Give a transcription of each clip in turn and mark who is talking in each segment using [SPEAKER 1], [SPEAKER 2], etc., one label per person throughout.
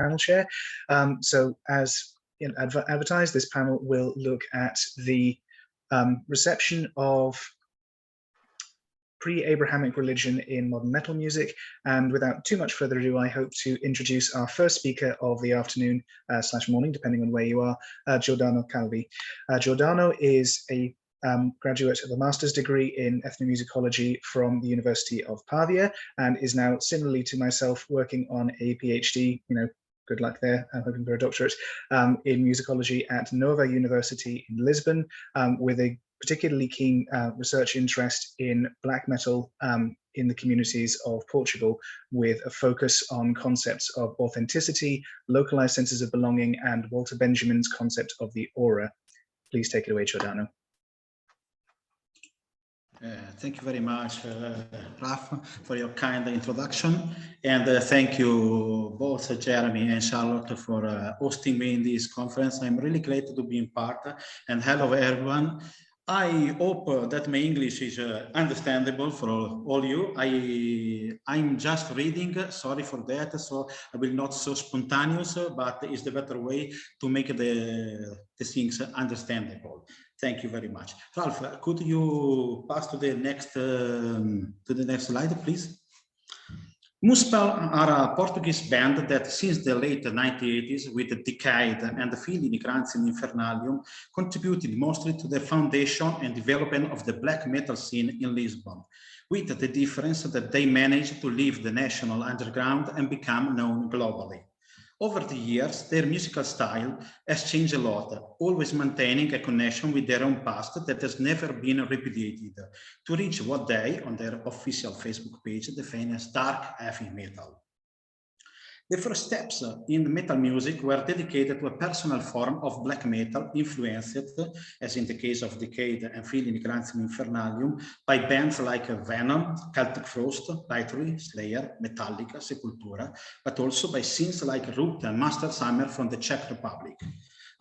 [SPEAKER 1] panel chair. So as advertised, this panel will look at the reception of pre-Abrahamic religion in modern metal music. And without too much further ado, I hope to introduce our first speaker of the afternoon / morning, depending on where you are, Giordano Calvi. Giordano is a graduate of a master's degree in ethnomusicology from the University of Pavia, and is now, similarly to myself, working on a PhD, good luck there, I'm hoping for a doctorate, in musicology at Nova University in Lisbon, with a particularly keen research interest in black metal in the communities of Portugal, with a focus on concepts of authenticity, localized senses of belonging, and Walter Benjamin's concept of the aura. Please take it away, Giordano.
[SPEAKER 2] Thank you very much, Rafa, for your kind introduction. And thank you both, Jeremy and Charlotte, for hosting me in this conference. I'm really glad to be in part. And hello, everyone. I hope that my English is understandable for all you. I'm just reading, sorry for that, so I will not so spontaneous, but it's the better way to make the things understandable. Thank you very much. Ralph, could you pass to the next slide, please? Muspel are a Portuguese band that since the late 1980s, with the Decade and the Fili Migrantes in Infernalium, contributed mostly to the foundation and development of the black metal scene in Lisbon, with the difference that they managed to leave the national underground and become known globally. Over the years, their musical style has changed a lot, always maintaining a connection with their own past that has never been repudiated, to reach what they, on their official Facebook page, define as dark heavy metal. The first steps in metal music were dedicated to a personal form of black metal, influenced, as in the case of Decade and Fili Migrantes in Infernalium, by bands like Venom, Celtic Frost, Bathory, Slayer, Metallica, Sepultura, but also by scenes like Root and Master Summer from the Czech Republic.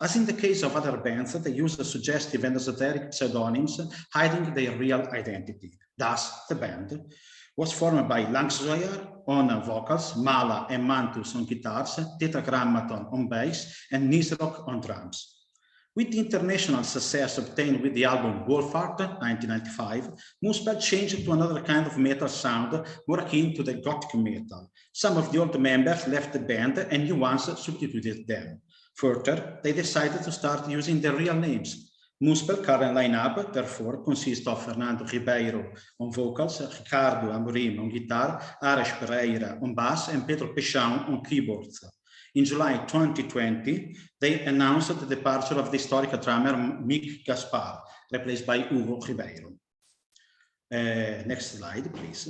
[SPEAKER 2] As in the case of other bands, they use suggestive and esoteric pseudonyms, hiding their real identity. Thus, the band was formed by Langszoyer on vocals, Mala and Mantus on guitars, Tetragrammaton on bass, and Nisroch on drums. With the international success obtained with the album Wolfart, 1995, Muspel changed to another kind of metal sound, more akin to the gothic metal. Some of the old members left the band and new ones substituted them. Further, they decided to start using their real names. Muspel current lineup, therefore, consists of Fernando Ribeiro on vocals, Ricardo Amorim on guitar, Ares Pereira on bass, and Pedro Peixão on keyboards. In July 2020, they announced the departure of the historical drummer Mick Gaspar, replaced by Hugo Ribeiro. Next slide, please.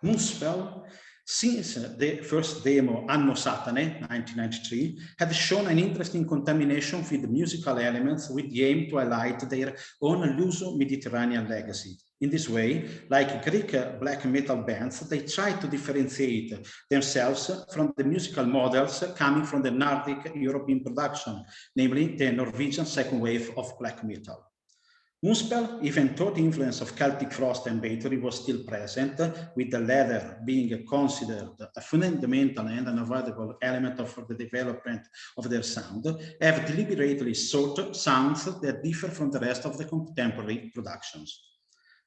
[SPEAKER 2] Muspel, since the first demo, Anno Satane, 1993, had shown an interesting contamination with the musical elements with the aim to highlight their own Luso-Mediterranean legacy. In this way, like Greek black metal bands, they tried to differentiate themselves from the musical models coming from the Nordic European production, namely the Norwegian second wave of black metal. Muspel, even though the influence of Celtic Frost and Bathory was still present, with the latter being considered a fundamental and unavoidable element of the development of their sound, have deliberately sought sounds that differ from the rest of the contemporary productions.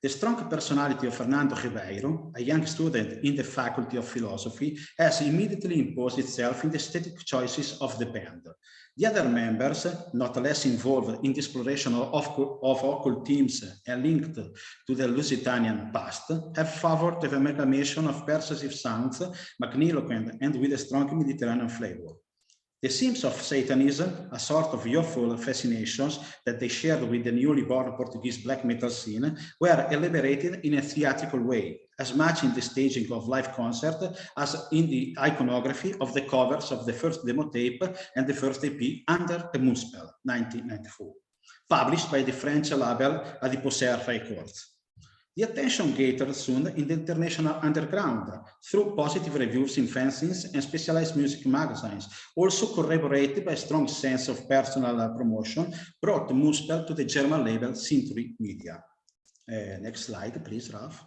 [SPEAKER 2] The strong personality of Fernando Ribeiro, a young student in the Faculty of Philosophy, has immediately imposed itself in the aesthetic choices of the band. The other members, not less involved in the exploration of occult themes and linked to the Lusitanian past, have favored the amalgamation of persuasive sounds, magniloquent and with a strong Mediterranean flavor. The themes of Satanism, a sort of youthful fascinations that they shared with the newly born Portuguese black metal scene, were elaborated in a theatrical way, as much in the staging of live concert as in the iconography of the covers of the first demo tape and the first EP Under the Muspel, 1994, published by the French label Adiposer Records. The attention gathered soon in the international underground through positive reviews in fanzines and specialized music magazines, also corroborated by a strong sense of personal promotion, brought Muspel to the German label Century Media. Next slide, please, Ralph.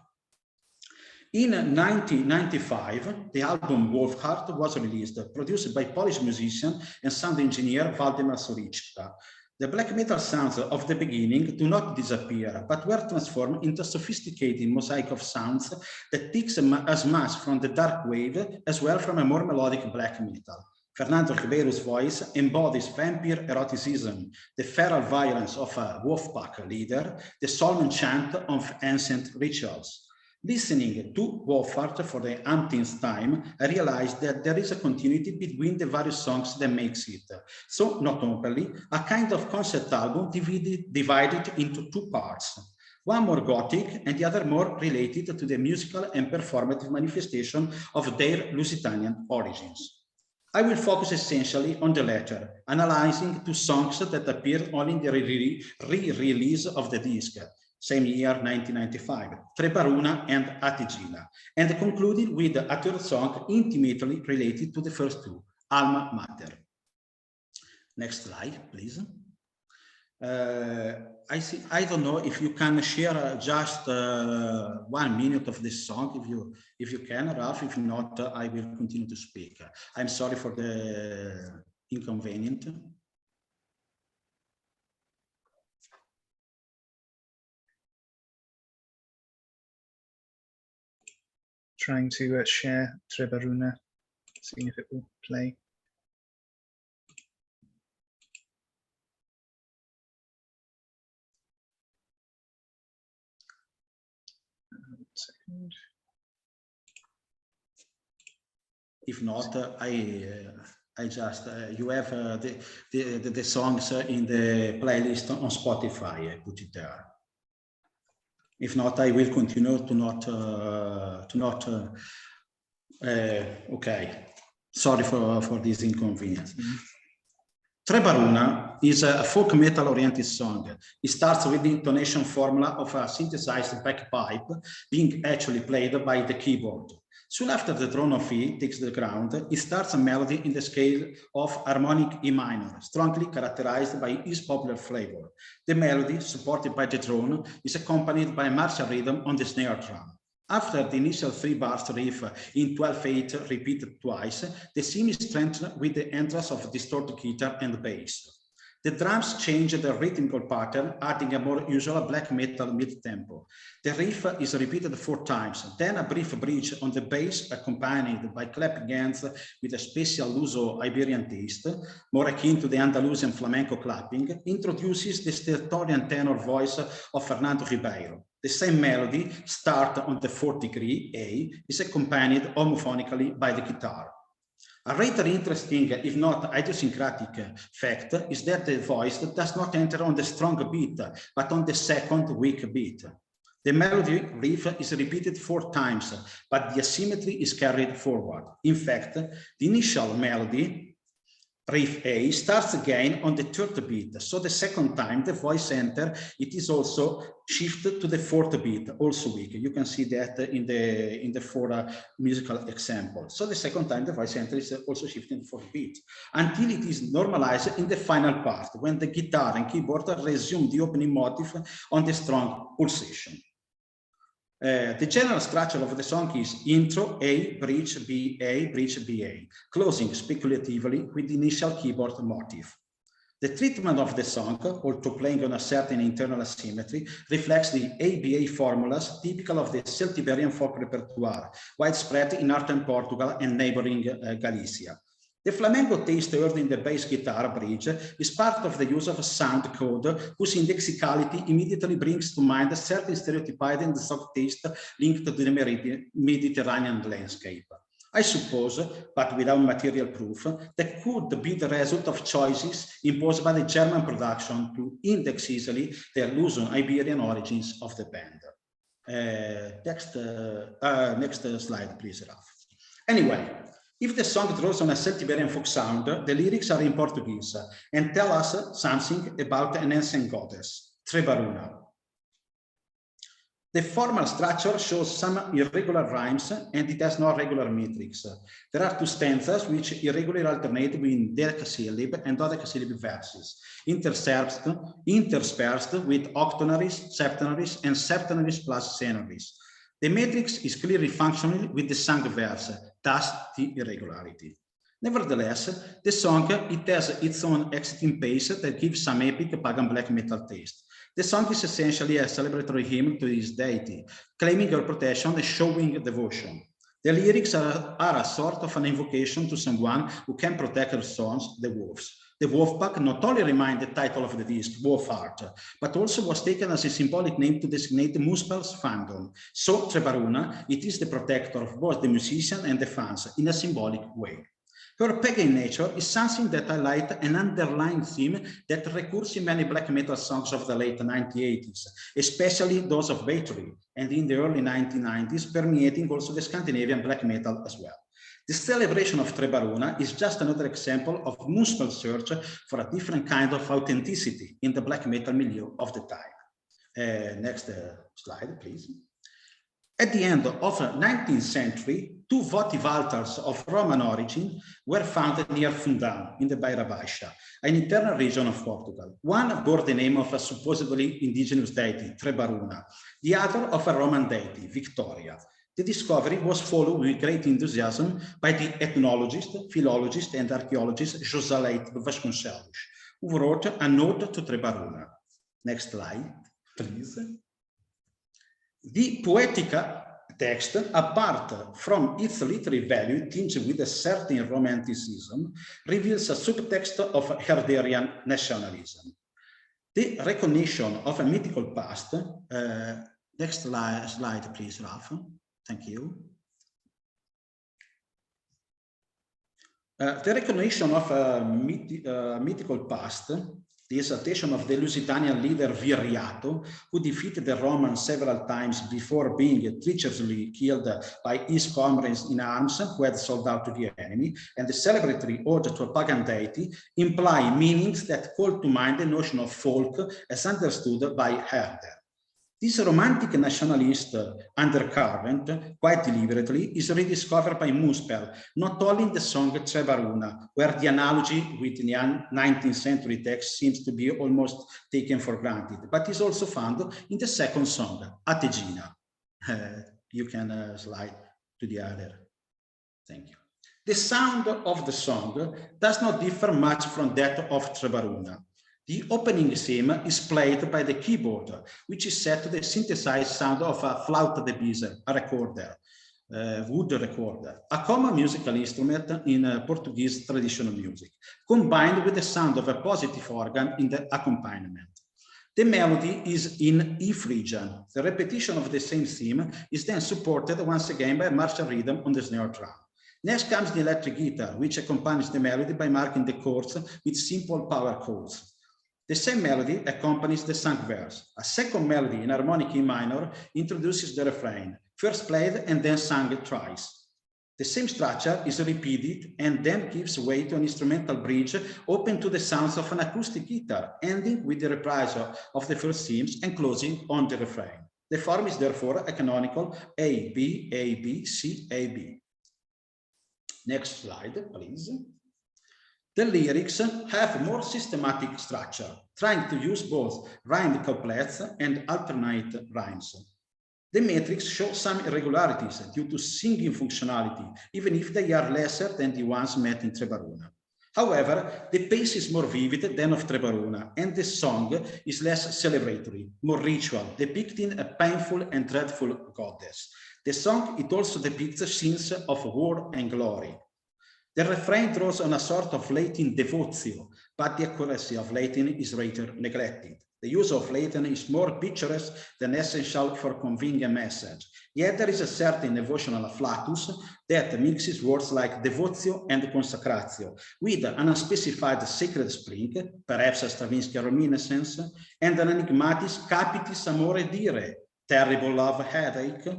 [SPEAKER 2] In 1995, the album Wolfheart was released, produced by Polish musician and sound engineer Waldemar Sorychka. The black metal sounds of the beginning do not disappear, but were transformed into a sophisticated mosaic of sounds that takes as much from the dark wave as well from a more melodic black metal. Fernando Ribeiro's voice embodies vampire eroticism, the feral violence of a wolfpack leader, the solemn chant of ancient rituals. Listening to Wolfheart for the umpteenth time, I realized that there is a continuity between the various songs that makes it. So, not only, a kind of concept album divided into two parts. One more gothic and the other more related to the musical and performative manifestation of their Lusitanian origins. I will focus essentially on the latter, analyzing two songs that appeared only in the re-release of the disc, same year, 1995, Trebaruna and Atigina, and concluded with a third song intimately related to the first two, Alma Mater. Next slide, please. I don't know if you can share just 1 minute of this song, if you can, Ralph. If not, I will continue to speak. I'm sorry for the inconvenience.
[SPEAKER 1] Trying to share Trebaruna, seeing if it will play. One second.
[SPEAKER 2] If not, I just you have the songs in the playlist on Spotify. I put it there. If not, I will continue to not. Okay, sorry for this inconvenience. Trebaruna is a folk metal oriented song. It starts with the intonation formula of a synthesized bagpipe being actually played by the keyboard. Soon after the drone of E takes the ground, it starts a melody in the scale of harmonic E minor, strongly characterized by its popular flavor. The melody, supported by the drone, is accompanied by a martial rhythm on the snare drum. After the initial 3-bar riff in 12/8 repeated twice, the theme is strengthened with the entrance of distorted guitar and bass. The drums change their rhythmical pattern, adding a more usual black metal mid-tempo. The riff is repeated 4 times, then a brief bridge on the bass accompanied by clapping hands with a special Luso-Iberian taste, more akin to the Andalusian flamenco clapping, introduces the stertorian tenor voice of Fernando Ribeiro. The same melody, start on the 4th degree, A, is accompanied homophonically by the guitar. A rather interesting, if not idiosyncratic fact is that the voice does not enter on the strong beat, but on the second weak beat. The melody riff is repeated 4 times, but the asymmetry is carried forward. In fact, the initial melody, riff A, starts again on the 3rd beat. So the second time the voice enters, it is also shifted to the 4th beat, also weak. You can see that in the 4 musical example. So the second time the voice enters is also shifting to the 4th beat, until it is normalized in the final part, when the guitar and keyboard resume the opening motif on the strong pulsation. The general structure of the song is intro A, bridge B, A, bridge B, A, closing speculatively with the initial keyboard motif. The treatment of the song, although playing on a certain internal asymmetry, reflects the ABA formulas typical of the Celtiberian folk repertoire, widespread in northern Portugal and neighboring Galicia. The flamenco taste heard in the bass guitar bridge is part of the use of a sound code whose indexicality immediately brings to mind a certain stereotyped and soft taste linked to the Mediterranean landscape. I suppose, but without material proof, that could be the result of choices imposed by the German production to index easily the Luso-Iberian origins of the band. Next slide, please, Ralph. Anyway, if the song draws on a Celtiberian folk sound, the lyrics are in Portuguese and tell us something about an ancient goddess, Trebaruna. The formal structure shows some irregular rhymes and it has no regular metrics. There are 2 stanzas which irregularly alternate between decasyllable and dodecasyllable verses, interspersed with octonaries, septenaries, and septenaries plus senaries. The matrix is clearly functional with the sung verse, thus the irregularity. Nevertheless, the song, it has its own exiting pace that gives some epic pagan black metal taste. The song is essentially a celebratory hymn to his deity, claiming her protection and showing devotion. The lyrics are a sort of an invocation to someone who can protect her sons, the wolves. The Wolfpack not only remained the title of the disc, Wolfheart, but also was taken as a symbolic name to designate the Muspel's fandom. So Trebaruna, it is the protector of both the musician and the fans in a symbolic way. Her pagan nature is something that highlights an underlying theme that recurs in many black metal songs of the late 1980s, especially those of Bathory, and in the early 1990s, permeating also the Scandinavian black metal as well. The celebration of Trebaruna is just another example of Muspel's search for a different kind of authenticity in the black metal milieu of the time. Next slide, please. At the end of the 19th century, two votive altars of Roman origin were found near Fundão in the Beira Baixa, an internal region of Portugal. One bore the name of a supposedly indigenous deity, Trebaruna, the other of a Roman deity, Victoria. The discovery was followed with great enthusiasm by the ethnologist, philologist, and archaeologist José Leite de Vasconcelos, who wrote a note to Trebaruna. Next slide, please. The Poetica text, apart from its literary value tinged with a certain romanticism, reveals a subtext of Herderian nationalism. The recognition of a mythical past, next slide please, Rafa. Thank you. The recognition of a mythical past, the exaltation of the Lusitanian leader Viriato, who defeated the Romans several times before being treacherously killed by his comrades in arms who had sold out to the enemy, and the celebratory ode to a pagan deity imply meanings that call to mind the notion of folk as understood by Herder. This romantic nationalist undercurrent, quite deliberately, is rediscovered by Muspel, not only in the song Trebaruna, where the analogy with the 19th century text seems to be almost taken for granted, but is also found in the second song, Ategina. You can slide to the other. Thank you. The sound of the song does not differ much from that of Trebaruna. The opening theme is played by the keyboard, which is set to the synthesized sound of a flauta de bisa, a recorder, wood recorder, a common musical instrument in Portuguese traditional music, combined with the sound of a positive organ in the accompaniment. The melody is in E Phrygian. The repetition of the same theme is then supported once again by a martial rhythm on the snare drum. Next comes the electric guitar, which accompanies the melody by marking the chords with simple power chords. The same melody accompanies the sung verse. A second melody in harmonic E minor introduces the refrain, first played and then sung twice. The same structure is repeated and then gives way to an instrumental bridge open to the sounds of an acoustic guitar, ending with the reprisal of the first themes and closing on the refrain. The form is therefore a canonical A, B, A, B, C, A, B. Next slide, please. The lyrics have more systematic structure, trying to use both rhymed couplets and alternate rhymes. The metrics show some irregularities due to singing functionality, even if they are lesser than the ones met in Trebaruna. However, the pace is more vivid than of Trebaruna, and the song is less celebratory, more ritual, depicting a painful and dreadful goddess. The song, it also depicts scenes of war and glory. The refrain draws on a sort of Latin devotio, but the accuracy of Latin is later neglected. The use of Latin is more picturesque than essential for conveying a message. Yet there is a certain devotional afflatus that mixes words like devotio and consecratio with an unspecified sacred spring, perhaps a Stravinsky reminiscence, and an enigmatic capitis amore dire, terrible love headache.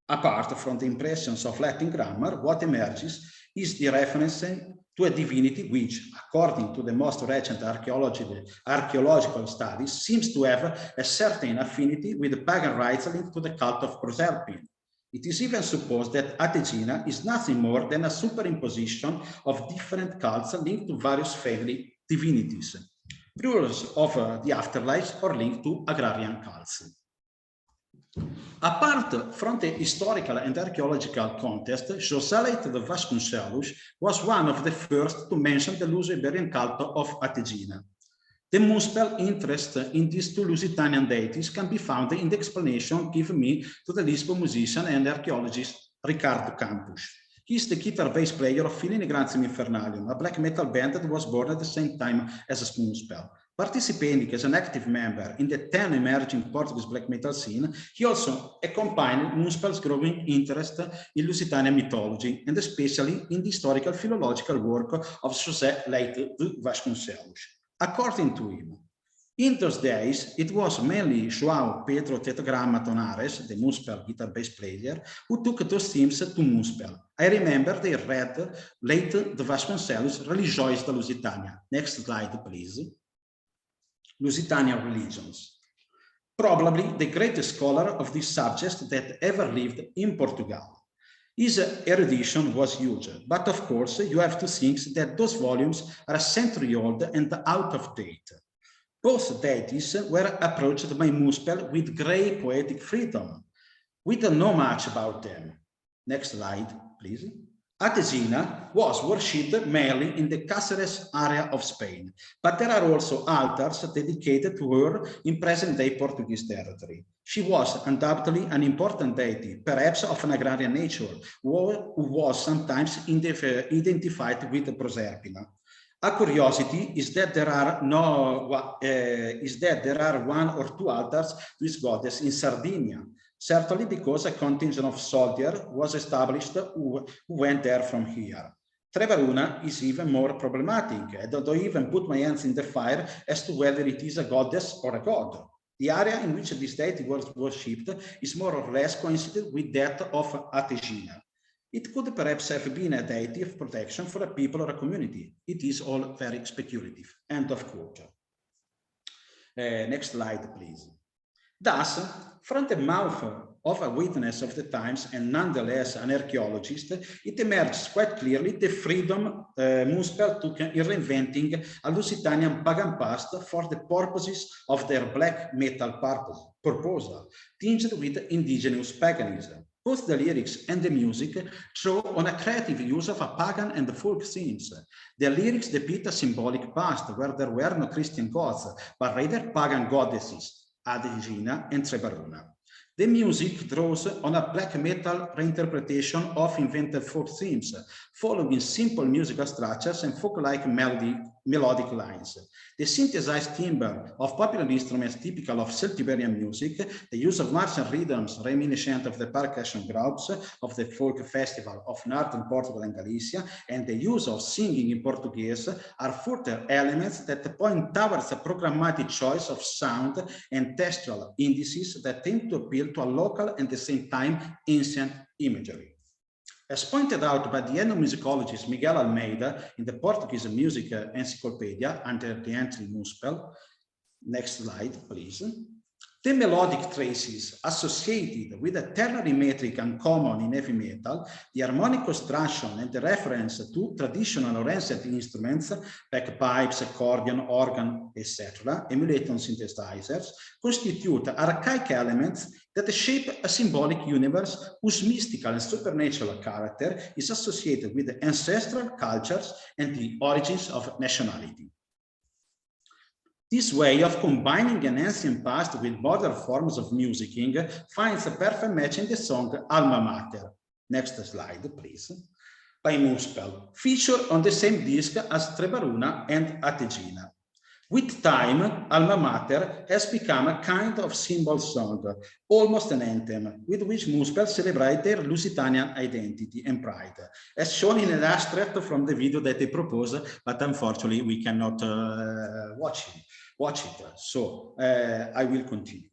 [SPEAKER 2] Apart from the impressions of Latin grammar, what emerges is the reference to a divinity which, according to the most recent archaeological studies, seems to have a certain affinity with the pagan rites linked to the cult of Proserpine. It is even supposed that Ategina is nothing more than a superimposition of different cults linked to various family divinities, rulers of the afterlife or linked to agrarian cults. Apart from the historical and archaeological context, José de Vasconcelos was one of the first to mention the Luso-Iberian cult of Ategina. The Muspel interest in these two Lusitanian deities can be found in the explanation given me to the Lisbon musician and archaeologist Ricardo Campos. He is the guitar bass player of Fili Negranium Infernalium, a black metal band that was born at the same time as Muspel. Participating as an active member in the then emerging Portuguese black metal scene, he also accompanied Muspel's growing interest in Lusitanian mythology, and especially in the historical philological work of José Leite de Vasconcelos. According to him, in those days, it was mainly João Pedro Tetragramma Tonares, the Muspel guitar bass player, who took those themes to Muspel. I remember they read Leite de Vasconcelos, Religiões da Lusitânia. Next slide, please. Lusitanian religions. Probably the greatest scholar of this subject that ever lived in Portugal. His erudition was huge, but of course you have to think that those volumes are a century old and out of date. Both deities were approached by Muspel with great poetic freedom. We don't know much about them. Next slide, please. Ategina was worshipped mainly in the Cáceres area of Spain, but there are also altars dedicated to her in present-day Portuguese territory. She was undoubtedly an important deity, perhaps of an agrarian nature, who was sometimes identified with Proserpina. A curiosity is that there are one or two altars to this goddess in Sardinia, certainly because a contingent of soldiers was established who went there from here. Trebaruna is even more problematic. I don't even put my hands in the fire as to whether it is a goddess or a god. The area in which this deity was worshipped is more or less coincident with that of Ategina. It could perhaps have been a deity of protection for a people or a community. It is all very speculative. End of quote. Next slide, please. Thus, from the mouth of a witness of the times and nonetheless an archaeologist, it emerges quite clearly the freedom Muspel took in reinventing a Lusitanian pagan past for the purposes of their black metal proposal, tinged with indigenous paganism. Both the lyrics and the music draw on a creative use of a pagan and folk themes. The lyrics depict a symbolic past where there were no Christian gods, but rather pagan goddesses, Ategina and Trebaruna. The music draws on a black metal reinterpretation of invented folk themes, following simple musical structures and folk-like melodic lines. The synthesized timbre of popular instruments typical of Celtiberian music, the use of martial rhythms reminiscent of the percussion groups of the folk festival of northern Portugal and Galicia, and the use of singing in Portuguese are further elements that point towards a programmatic choice of sound and textual indices that tend to appeal to a local and at the same time ancient imagery. As pointed out by the ethnomusicologist Miguel Almeida in the Portuguese Music Encyclopedia under the entry Muspel, next slide, please. The melodic traces associated with a ternary metric uncommon in heavy metal, the harmonic construction and the reference to traditional or ancient instruments, bagpipes, accordion, organ, etc., emulating synthesizers, constitute archaic elements that shape a symbolic universe whose mystical and supernatural character is associated with the ancestral cultures and the origins of nationality. This way of combining an ancient past with modern forms of musicking finds a perfect match in the song Alma Mater. Next slide, please. By Muspel, featured on the same disc as Trebaruna and Ategina. With time, Alma Mater has become a kind of symbol song, almost an anthem, with which Muspel celebrate their Lusitanian identity and pride, as shown in an extract from the video that they propose, but unfortunately we cannot watch it. So I will continue.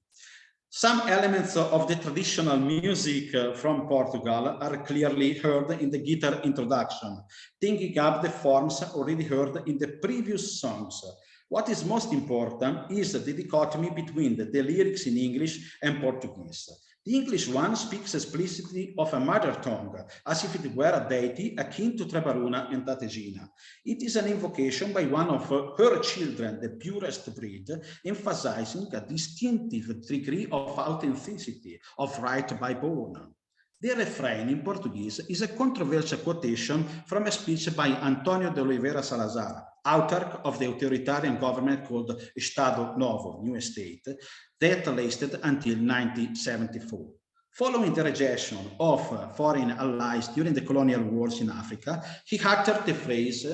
[SPEAKER 2] Some elements of the traditional music from Portugal are clearly heard in the guitar introduction, taking up the forms already heard in the previous songs. What is most important is the dichotomy between the lyrics in English and Portuguese. The English one speaks explicitly of a mother tongue, as if it were a deity akin to Trebaruna and Tatejina. It is an invocation by one of her children, the purest breed, emphasizing a distinctive degree of authenticity, of right by born. The refrain in Portuguese is a controversial quotation from a speech by António de Oliveira Salazar, author of the authoritarian government called Estado Novo, New State, that lasted until 1974. Following the rejection of foreign allies during the colonial wars in Africa, he uttered the phrase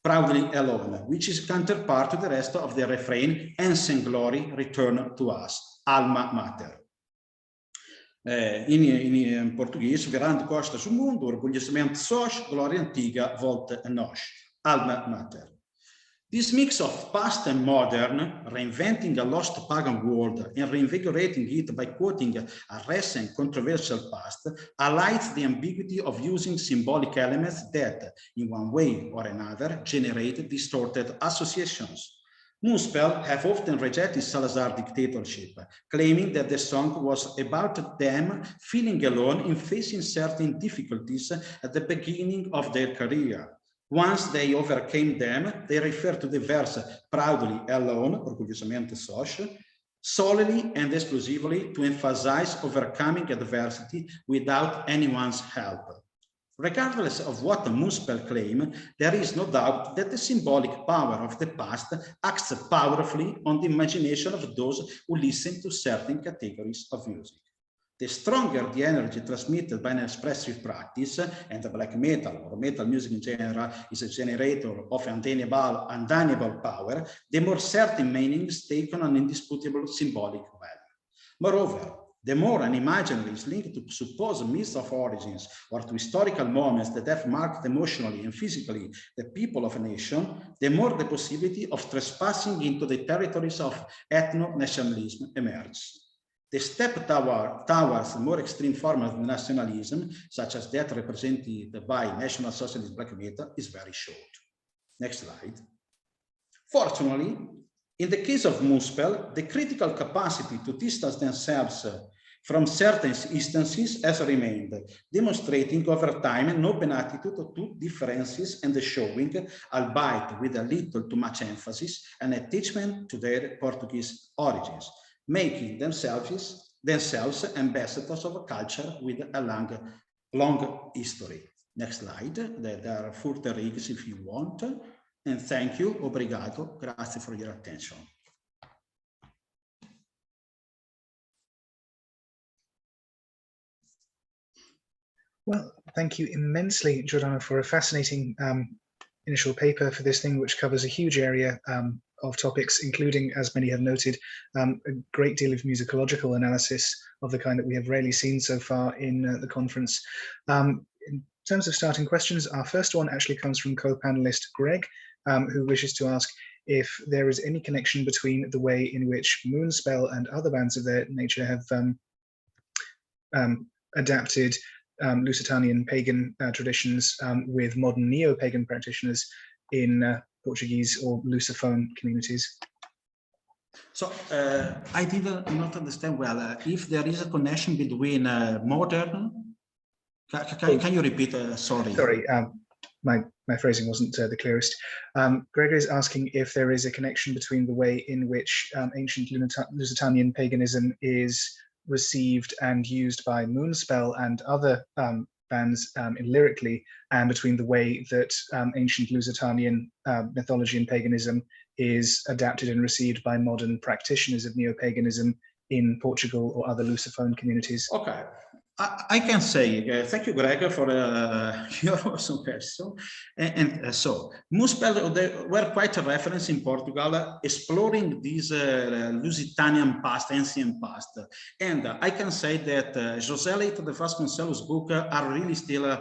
[SPEAKER 2] proudly alone, which is counterpart to the rest of the refrain, Ancient glory, return to us, alma mater. Em português, grande costas o mundo, orgulhosamente sós, glória antiga, volta a nós, alma mater. This mix of past and modern, reinventing a lost pagan world and reinvigorating it by quoting a recent controversial past, highlights the ambiguity of using symbolic elements that, in one way or another, generate distorted associations. Moonspell have often rejected Salazar dictatorship, claiming that the song was about them feeling alone in facing certain difficulties at the beginning of their career. Once they overcame them, they refer to the verse proudly alone, orgulhosamente sós, solely and exclusively to emphasize overcoming adversity without anyone's help. Regardless of what the Moonspell claim, there is no doubt that the symbolic power of the past acts powerfully on the imagination of those who listen to certain categories of music. The stronger the energy transmitted by an expressive practice, and the black metal or metal music in general is a generator of undeniable power, the more certain meanings take on an indisputable symbolic value. Moreover, the more an imaginary is linked to supposed myths of origins or to historical moments that have marked emotionally and physically the people of a nation, the more the possibility of trespassing into the territories of ethno-nationalism emerges. The step towards a more extreme form of nationalism, such as that represented by National Socialist black metal, is very short. Next slide. Fortunately, in the case of Moonspell, the critical capacity to distance themselves from certain instances has remained, demonstrating over time an open attitude to differences and the showing, albeit with a little too much emphasis, an attachment to their Portuguese origins, making themselves ambassadors of a culture with a long history. Next slide. There are further rigs if you want. And thank you. Obrigado. Grazie for your attention.
[SPEAKER 1] Well, thank you immensely, Giordano, for a fascinating initial paper for this thing, which covers a huge area of topics, including, as many have noted, a great deal of musicological analysis of the kind that we have rarely seen so far in the conference. In terms of starting questions, our first one actually comes from co-panelist Greg, who wishes to ask if there is any connection between the way in which Moonspell and other bands of their nature have adapted Lusitanian pagan traditions with modern neo-pagan practitioners in Portuguese or Lusophone communities.
[SPEAKER 2] So I did not understand well if there is a connection between modern. Can you repeat? Sorry.
[SPEAKER 1] Sorry, my phrasing wasn't the clearest. Gregor is asking if there is a connection between the way in which ancient Lusitanian paganism is received and used by Moonspell and other bands lyrically, and between the way that ancient Lusitanian mythology and paganism is adapted and received by modern practitioners of neo-paganism in Portugal or other Lusophone communities.
[SPEAKER 2] Okay. I can say, thank you, Greg, for your awesome question. So, Moonspell, they were quite a reference in Portugal, exploring this Lusitanian past, ancient past. And I can say that José Leite de Vasconcelos' book are really still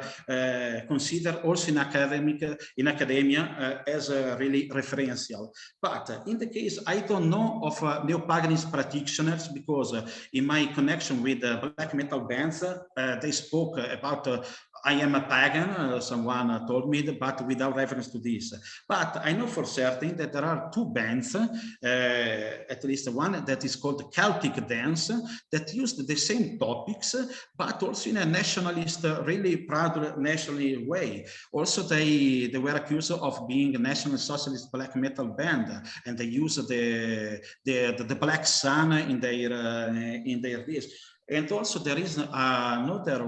[SPEAKER 2] considered also in academia as really referential. But in the case, I don't know of neo-paganism practitioners, because in my connection with black metal bands, they spoke about I am a pagan, someone told me, but without reference to this. But I know for certain that there are two bands, at least one that is called Celtic Dance, that used the same topics, but also in a nationalist, really proud national way. Also, they were accused of being a national socialist black metal band, and they used the Black Sun in their disc. And also there is another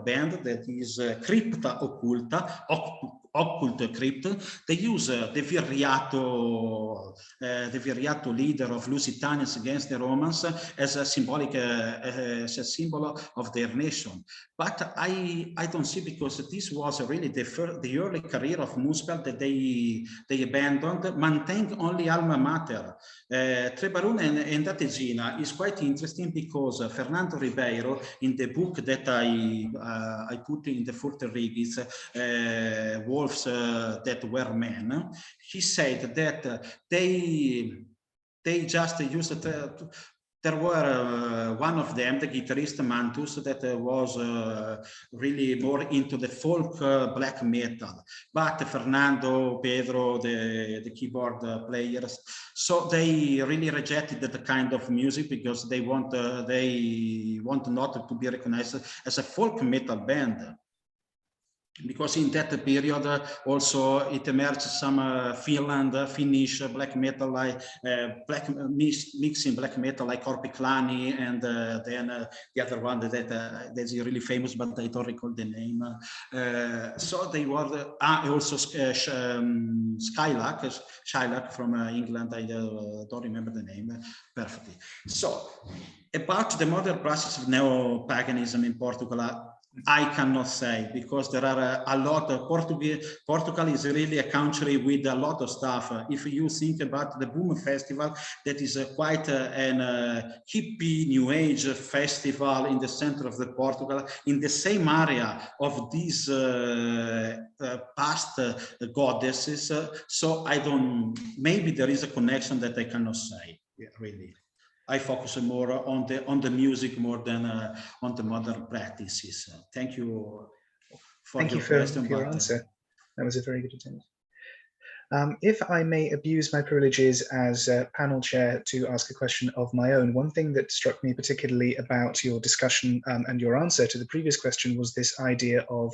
[SPEAKER 2] band that is Crypta Occulta, Occult Crypt. They use the Viriato leader of Lusitanians against the Romans as a symbolic, as a symbol of their nation. But I don't see, because this was really the early career of Municipal that they abandoned, maintained only Alma Mater. Trebarune and Dattegina is quite interesting because Fernando Ribeiro, in the book that I put in the Furter Rigis, Wolves That Were Men, he said that they just used there were one of them, the guitarist Mantus, that was really more into the folk black metal, but Fernando, Pedro, the keyboard players, so they really rejected that kind of music because they want not to be recognized as a folk metal band. Because in that period also it emerged some Finnish black metal, like mixing black metal like Korpiklani, and then the other one that's really famous, but I don't recall the name. So they were also Shylock from England. I don't remember the name perfectly. So about the modern process of neo-paganism in Portugal, I cannot say, because there are a lot of Portugal is really a country with a lot of stuff. If you think about the Boom Festival, that is quite an hippie new age festival in the center of the Portugal, in the same area of these past goddesses. So maybe there is a connection that I cannot say, really. I focus more on the music more than on the modern practices. Thank you for your question.
[SPEAKER 1] Thank you for your answer. That was a very good attempt. If I may abuse my privileges as panel chair to ask a question of my own, one thing that struck me particularly about your discussion and your answer to the previous question was this idea of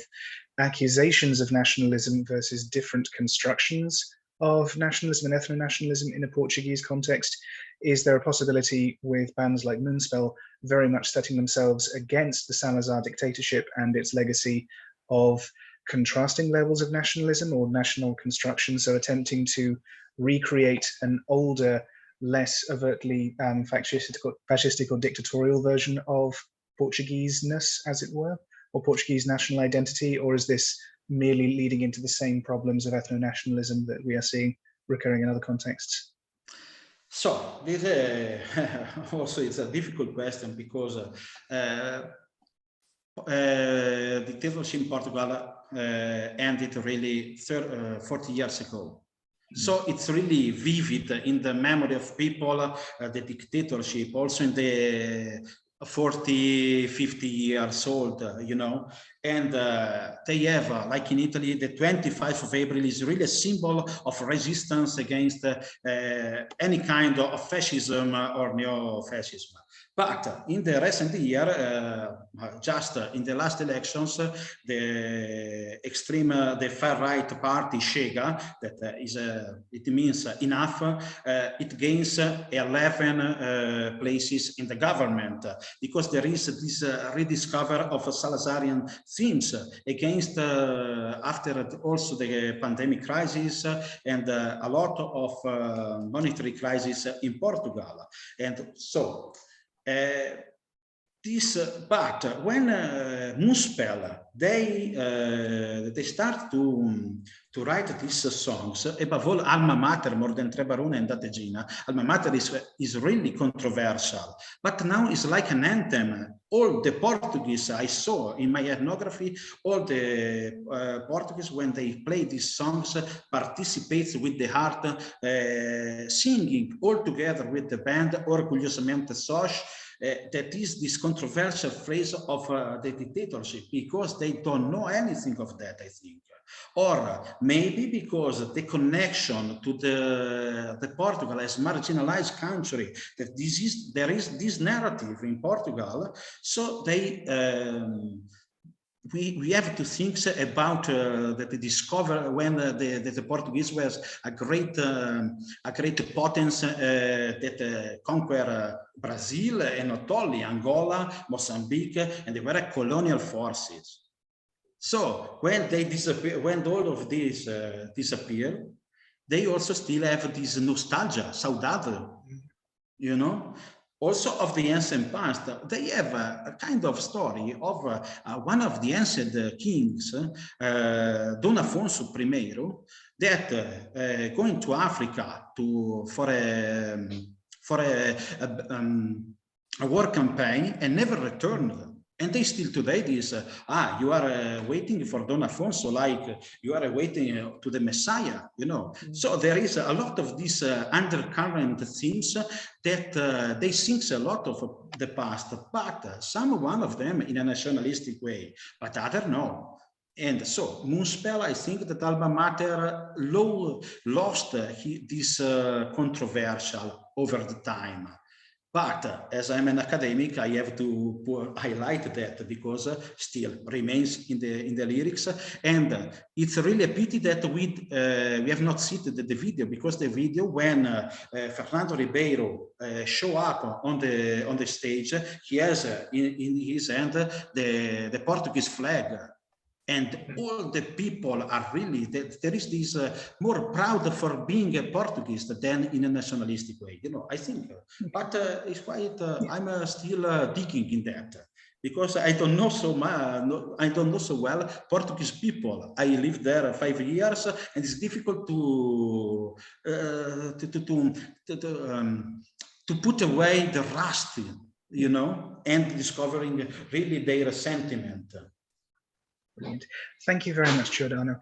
[SPEAKER 1] accusations of nationalism versus different constructions of nationalism and ethno-nationalism in a Portuguese context. Is there a possibility with bands like Moonspell very much setting themselves against the Salazar dictatorship and its legacy of contrasting levels of nationalism or national construction, so attempting to recreate an older, less overtly fascistic or dictatorial version of Portuguese-ness, as it were, or Portuguese national identity? Or is this merely leading into the same problems of ethno-nationalism that we are seeing recurring in other contexts?
[SPEAKER 2] So this also it's a difficult question, because dictatorship in Portugal ended really 40 years ago. So it's really vivid in the memory of people, the dictatorship, also in the 40, 50 years old, you know, and they have, like in Italy, the 25th of April is really a symbol of resistance against any kind of fascism or neo-fascism. But in the recent year, just in the last elections, the far-right party, Chega, that is, it means enough, it gains 11 places in the government, because there is this rediscover of Salazarian themes against, after also the pandemic crisis and a lot of monetary crisis in Portugal. And so, but when Municipal, they start to write these songs, above all Alma Mater, more than Trebarune and Dattegina. Alma Mater is really controversial, but now it's like an anthem. All the Portuguese I saw in my ethnography, all the Portuguese, when they play these songs, participates with the heart, singing all together with the band, Orgulhosamente Sós, that is this controversial phrase of the dictatorship, because they don't know anything of that, I think. Or maybe because the connection to the Portugal as marginalized country, that there is this narrative in Portugal, so they we have to think about that they discover when the Portuguese was a great potence that conquer Brazil, and not only Angola, Mozambique, and they were colonial forces. So when they disappear, when all of these disappear, they also still have this nostalgia, saudade, you know. Also of the ancient past, they have a kind of story of one of the ancient kings, Dom Afonso I, that going to Africa for a war campaign and never returned. And they still today this, you are waiting for Dom Afonso, like you are waiting to the Messiah, you know. So there is a lot of these undercurrent themes that they sing a lot of the past, but one of them in a nationalistic way, but other no. And so Moonspell, I think that Alma Mater lost this controversial over the time. But as I'm an academic, I have to highlight that, because still remains in the lyrics, and it's really a pity that we have not seen the video, because the video, when Fernando Ribeiro show up on the stage, he has in his hand the Portuguese flag. And all the people are really, there is this more proud for being a Portuguese than in a nationalistic way, you know, I think. But it's quite, I'm still digging in that, because I don't know so much, I don't know so well Portuguese people. I lived there 5 years, and it's difficult to put away the rust, you know, and discovering really their sentiment.
[SPEAKER 1] Brilliant. Thank you very much, Giordano.